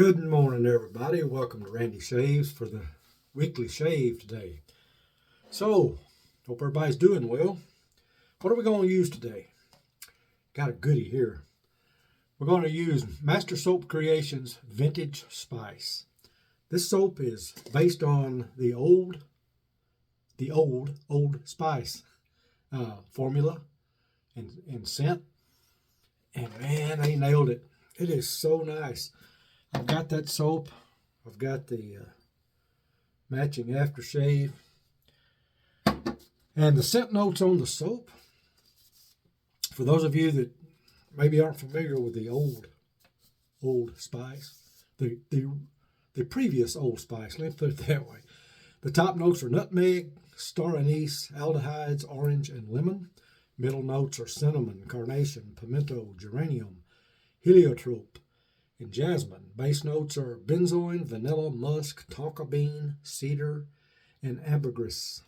Good morning, everybody. Welcome to Randy Shaves for the weekly shave today. So, hope everybody's doing well. What are we going to use today? Got a goodie here. We're going to use Master Soap Creations Vintage Spice. This soap is based on the old Spice formula and scent. And man, they nailed it. It is so nice. I've got that soap. I've got the matching aftershave. And the scent notes on the soap, for those of you that maybe aren't familiar with the old Spice, the previous Old Spice, let me put it that way. The top notes are nutmeg, star anise, aldehydes, orange, and lemon. Middle notes are cinnamon, carnation, pimento, geranium, heliotrope, and jasmine. Base notes are benzoin, vanilla, musk, tonka bean, cedar, and ambergris.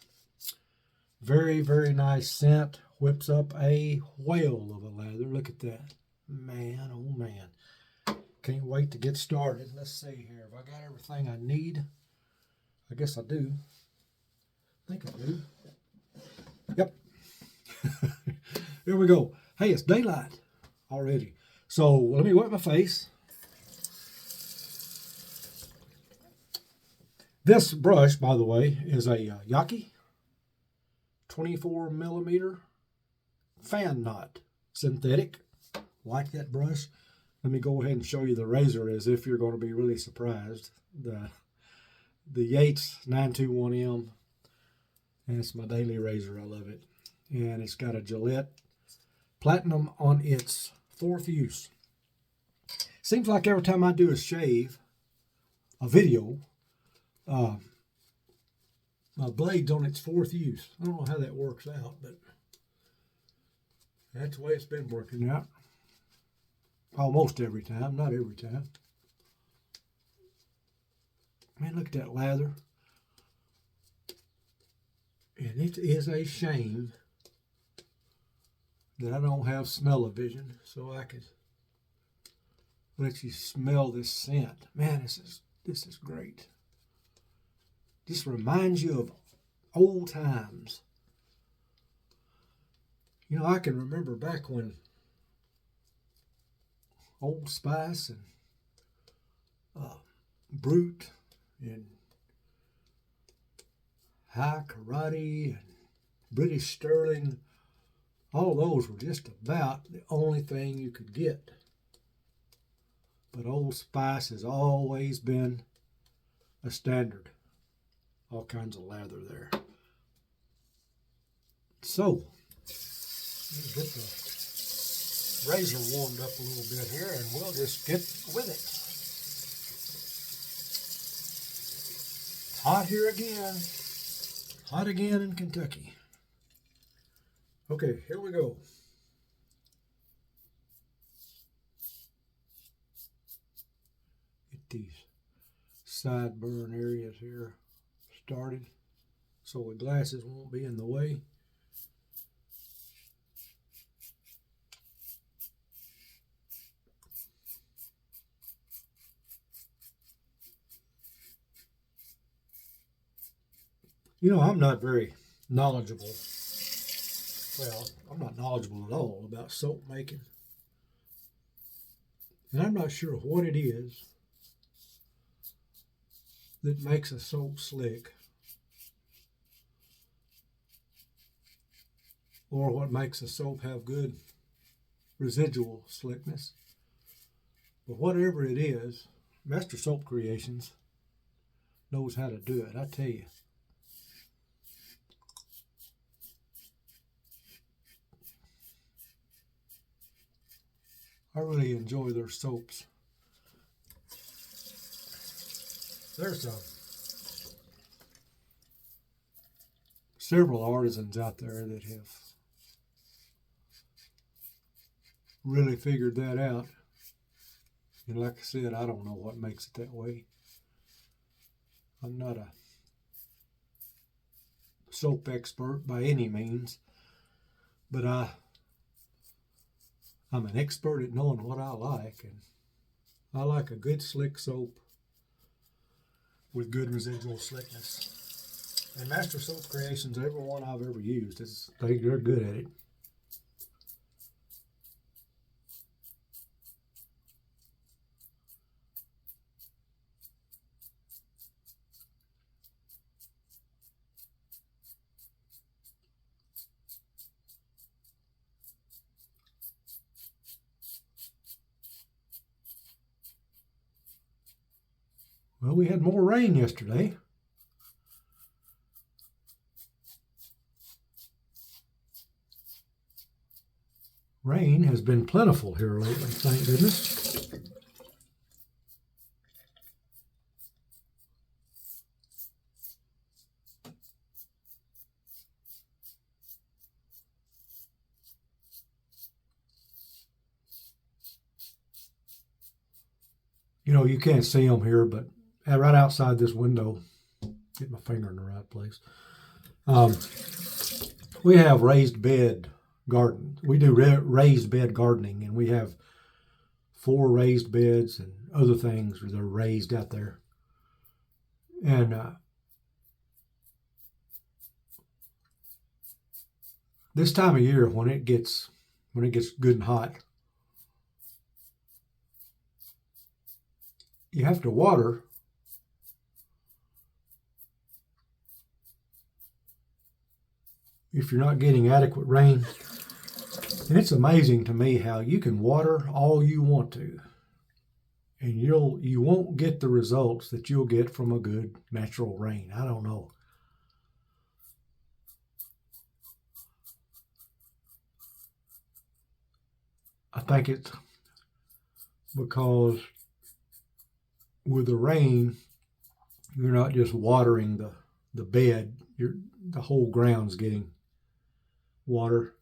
Very, very nice scent. Whips up a whale of a lather. Look at that. Man, oh man. Can't wait to get started. Let's see here. Have I got everything I need? I guess I do. I think I do. Yep. Here we go. Hey, it's daylight already. So let me wet my face. This brush, by the way, is a Yaqi 24 millimeter fan knot synthetic. Like that brush. Let me go ahead and show you the razor as if you're going to be really surprised. The Yates 921M. And it's my daily razor. I love it. And it's got a Gillette Platinum on its 4th use. Seems like every time I do a shave, a video, my blade's on its 4th use. I don't know how that works out, but that's the way it's been working out. Almost every time, not every time. Man, look at that lather. And it is a shame that I don't have smell-o-vision so I could let you smell this scent. Man, this is great. Just reminds you of old times. You know, I can remember back when Old Spice and Brute and High Karate and British Sterling, all those were just about the only thing you could get. But Old Spice has always been a standard. All kinds of lather there. So, let's get the razor warmed up a little bit here and we'll just get with it. It's hot here again. Hot again in Kentucky. Okay, here we go. Get these sideburn areas here started so the glasses won't be in the way. You know, I'm not very knowledgeable. Well, I'm not knowledgeable at all about soap making. And I'm not sure what it is that makes a soap slick or what makes a soap have good residual slickness. But whatever it is, Master Soap Creations knows how to do it, I tell you. I really enjoy their soaps. There's several artisans out there that have really figured that out. And like I said, I don't know what makes it that way. I'm not a soap expert by any means, but I'm an expert at knowing what I like, and I like a good slick soap with good residual slickness. And Master Soap Creations, every one I've ever used, they're good at it. Well, we had more rain yesterday. Rain has been plentiful here lately, thank goodness. You know, you can't see them here, but right outside this window, get my finger in the right place. We have raised bed garden. We do raised bed gardening, and we have 4 raised beds and other things that are raised out there. And this time of year, when it gets good and hot, you have to water. If you're not getting adequate rain. And it's amazing to me how you can water all you want to, and you won't get the results that you'll get from a good natural rain. I don't know. I think it's because with the rain, you're not just watering the bed, the whole ground's getting water.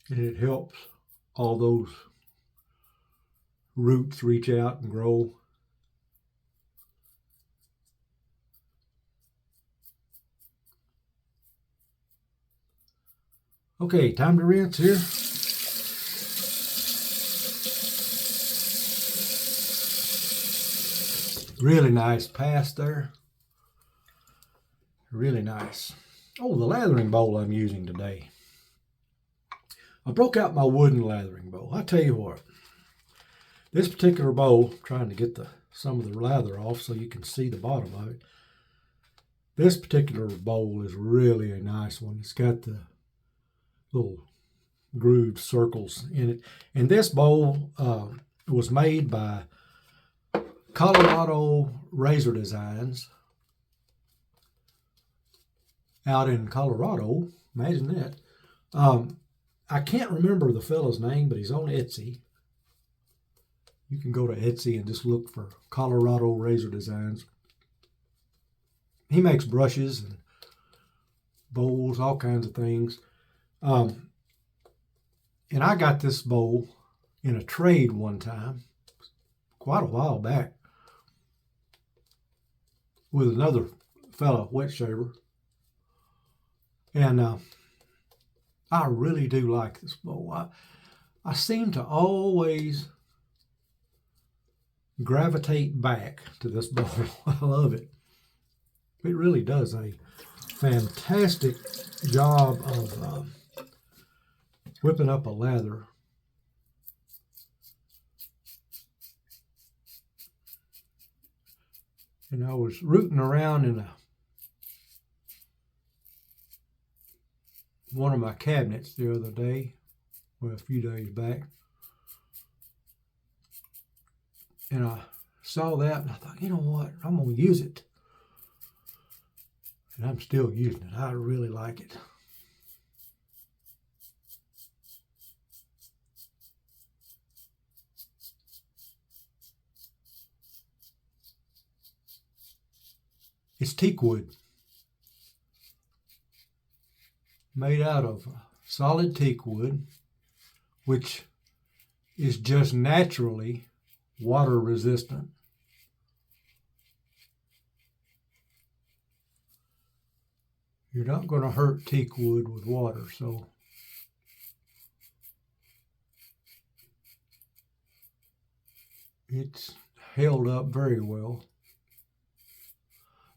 And it helps all those roots reach out and grow. Okay, time to rinse here. Really nice pass there. Really nice. Oh, the lathering bowl I'm using today. I broke out my wooden lathering bowl. I tell you what, this particular bowl, trying to get some of the lather off so you can see the bottom of it. This particular bowl is really a nice one. It's got the little grooved circles in it. And this bowl was made by Colorado Razor Designs out in Colorado. Imagine that. I can't remember the fellow's name, but he's on Etsy. You can go to Etsy and just look for Colorado Razor Designs. He makes brushes and bowls, all kinds of things. And I got this bowl in a trade one time, quite a while back, with another fellow wet shaver. And I really do like this bowl. I seem to always gravitate back to this bowl. I love it. It really does a fantastic job of whipping up a lather. And I was rooting around in one of my cabinets the other day, or a few days back, and I saw that and I thought, you know what, I'm going to use it. And I'm still using it. I really like it. It's teak wood, made out of solid teak wood, which is just naturally water resistant. You're not going to hurt teak wood with water, so It's held up very well.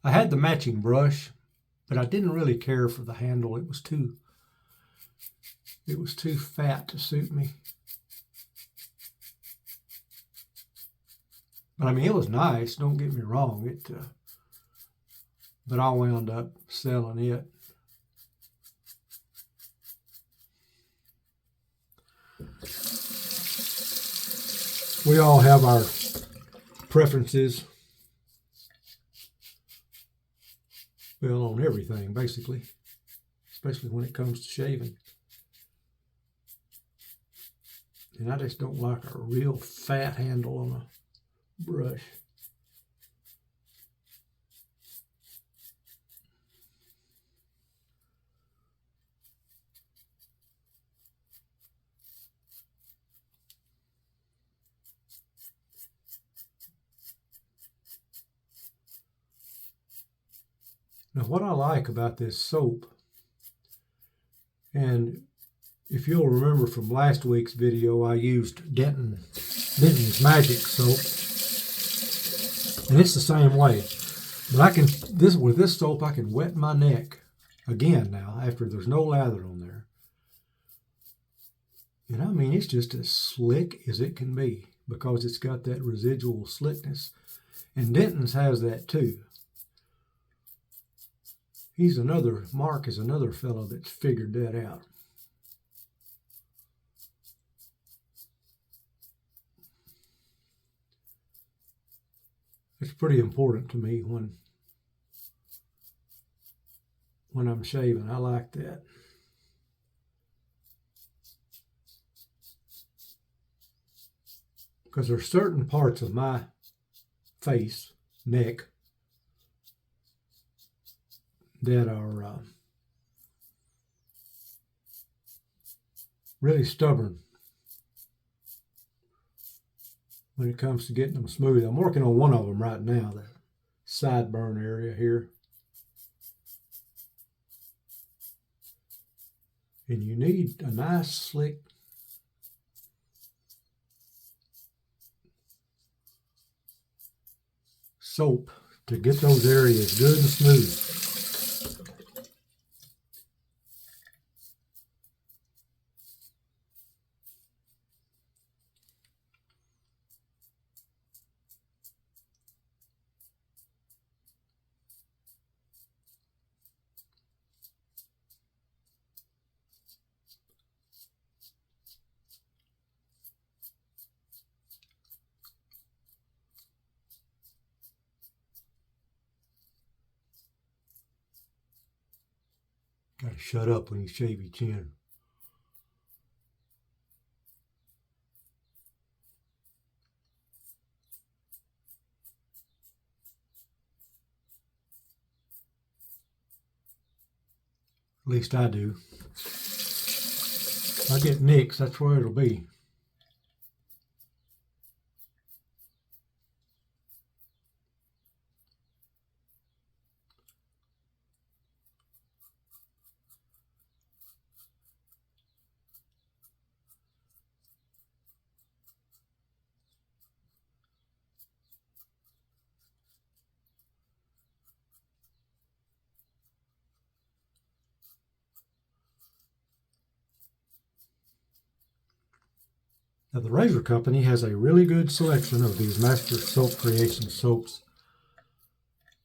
I had the matching brush, but I didn't really care for the handle. It was too fat to suit me. But I mean, it was nice, don't get me wrong. But I wound up selling it. We all have our preferences. Well, on everything, basically. Especially when it comes to shaving. And I just don't like a real fat handle on a brush. Now, what I like about this soap, and if you'll remember from last week's video, I used Denton's Magic soap, and it's the same way. But with this soap, I can wet my neck again now after there's no lather on there. And I mean, it's just as slick as it can be because it's got that residual slickness. And Denton's has that too. Mark is another fellow that's figured that out. It's pretty important to me when I'm shaving. I like that. Because there's certain parts of my face, neck, that are really stubborn when it comes to getting them smooth. I'm working on one of them right now, the sideburn area here. And you need a nice slick soap to get those areas good and smooth. Gotta shut up when you shave your chin. At least I do. If I get nicks, that's where it'll be. Now, the Razor Company has a really good selection of these Master Soap Creation soaps,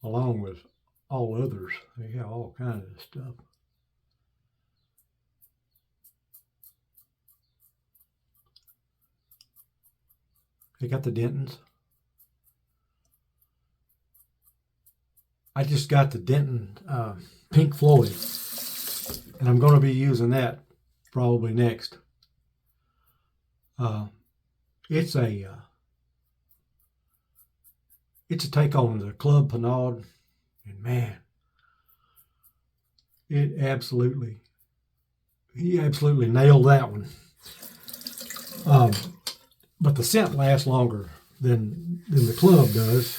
along with all others. They have all kinds of stuff. They got the Denton's. I just got the Denton Pink Floyd, and I'm going to be using that probably next. It's a take on the Club Panade, and man, he absolutely nailed that one. But the scent lasts longer than the Club does.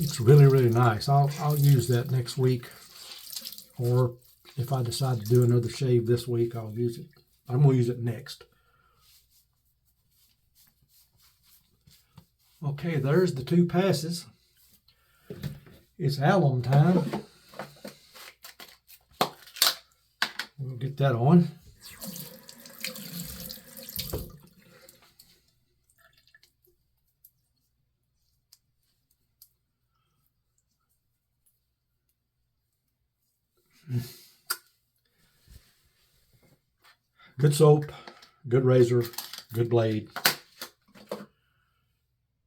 It's really, really nice. I'll use that next week, or if I decide to do another shave this week, I'll use it. I'm going to use it next. Okay, there's the 2 passes. It's alum time. We'll get that on. Good soap, good razor, good blade.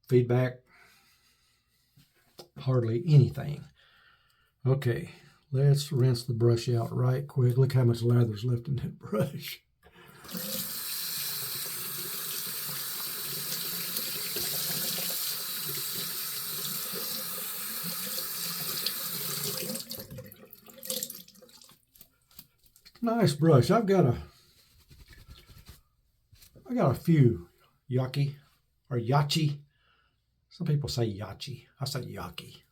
Feedback, hardly anything. Okay, let's rinse the brush out right quick. Look how much lather's left in that brush. Nice brush. I got a few Yaqi or Yaqi. Some people say Yaqi. I say Yaqi.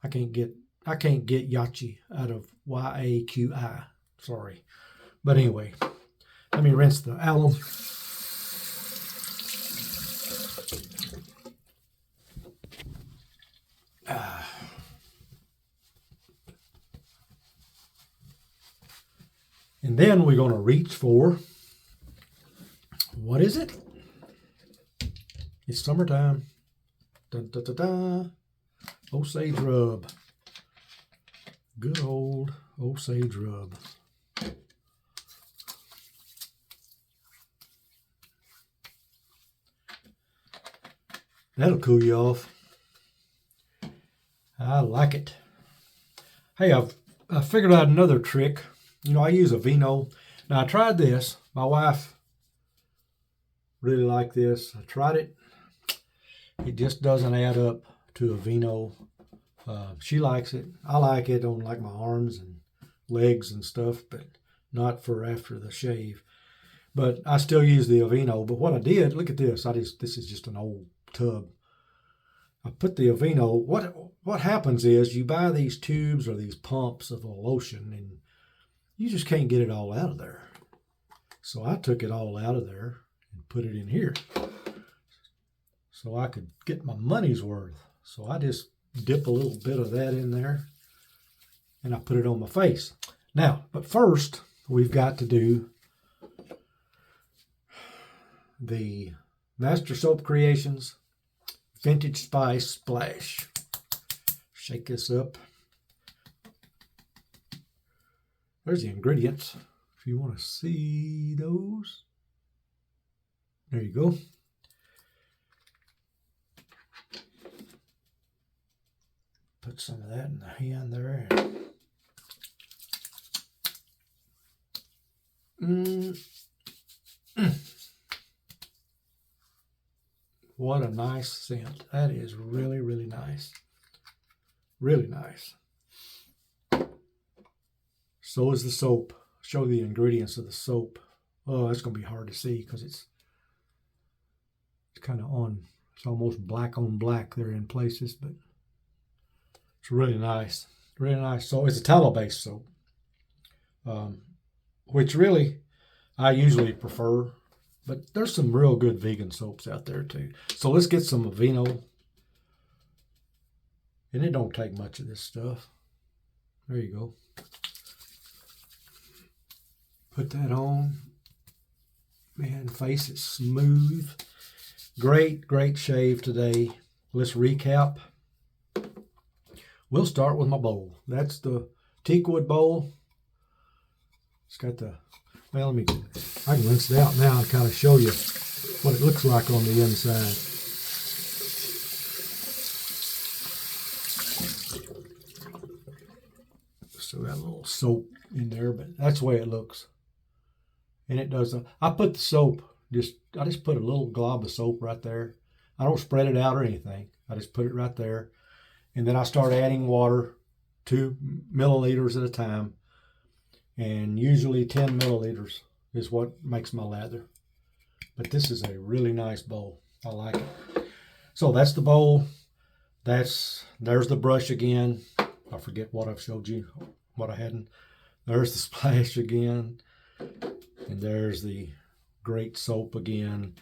I can't get Yaqi out of Y-A-Q-I. Sorry. But anyway, let me rinse the alum. And then we're going to reach for, what is it? It's summertime. Dun, dun, dun, dun. Osage rub. Good old Osage rub. That'll cool you off. I like it. Hey, I figured out another trick. You know, I use a vino. Now, I tried this. My wife really liked this. I tried it. It just doesn't add up to a vino. She likes it. I like it on like my arms and legs and stuff, but not for after the shave. But I still use the Aveeno. But what I did, look at this. This is just an old tub. I put the Aveeno. What happens is you buy these tubes or these pumps of a lotion, and you just can't get it all out of there. So I took it all out of there and put it in here, so I could get my money's worth. So I just dip a little bit of that in there, and I put it on my face. Now, but first, we've got to do the Master Soap Creations Vintage Spice Splash. Shake this up. There's the ingredients, if you want to see those. There you go. Put some of that in the hand there. What a nice scent. That is really, really nice. Really nice. So is the soap. Show the ingredients of the soap. Oh, that's going to be hard to see because it's kind of on. It's almost black on black there in places, but it's really nice. Really nice. So it's a tallow-based soap, which really I usually prefer. But there's some real good vegan soaps out there too. So let's get some Aveeno. And it don't take much of this stuff. There you go. Put that on. Man, face is smooth. Great, great shave today. Let's recap. We'll start with my bowl. That's the teakwood bowl. It's got the, well, I can rinse it out now and kind of show you what it looks like on the inside. So got a little soap in there, but that's the way it looks. And it does. I put the soap, I just put a little glob of soap right there. I don't spread it out or anything. I just put it right there. And then I start adding water, 2 milliliters at a time. And usually 10 milliliters is what makes my lather. But this is a really nice bowl. I like it. So that's the bowl. There's the brush again. I forget what I've showed you, what I hadn't. There's the splash again. And there's the great soap again.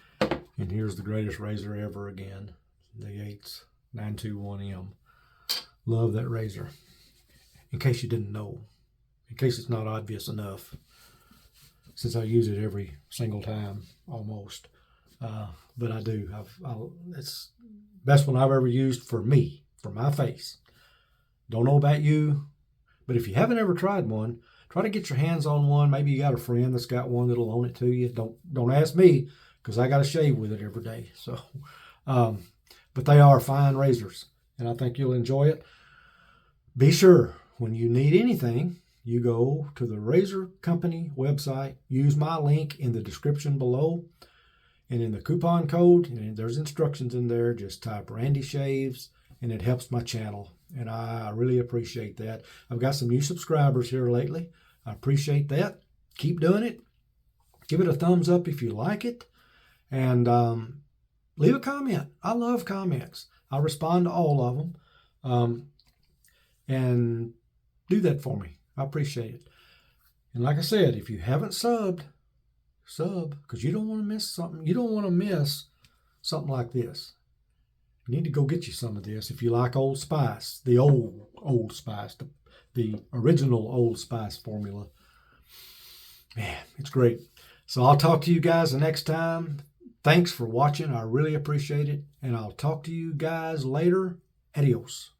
And here's the greatest razor ever again, the Yates 921M. Love that razor. In case you didn't know, in case it's not obvious enough, since I use it every single time almost. But I do. It's the best one I've ever used for me, for my face. Don't know about you, but if you haven't ever tried one, try to get your hands on one. Maybe you got a friend that's got one that'll loan it to you. Don't ask me, because I got to shave with it every day. So, but they are fine razors, and I think you'll enjoy it. Be sure when you need anything, you go to the Razor Company website. Use my link in the description below, and in the coupon code, and there's instructions in there. Just type Randy Shaves, and it helps my channel, and I really appreciate that. I've got some new subscribers here lately. I appreciate that. Keep doing it. Give it a thumbs up if you like it. And leave a comment. I love comments. I respond to all of them. And do that for me. I appreciate it. And like I said, if you haven't subbed, sub, because you don't want to miss something. You don't want to miss something like this. You need to go get you some of this if you like Old Spice, the old Spice, the original Old Spice formula. Man, it's great. So I'll talk to you guys the next time. Thanks for watching. I really appreciate it. And I'll talk to you guys later. Adios.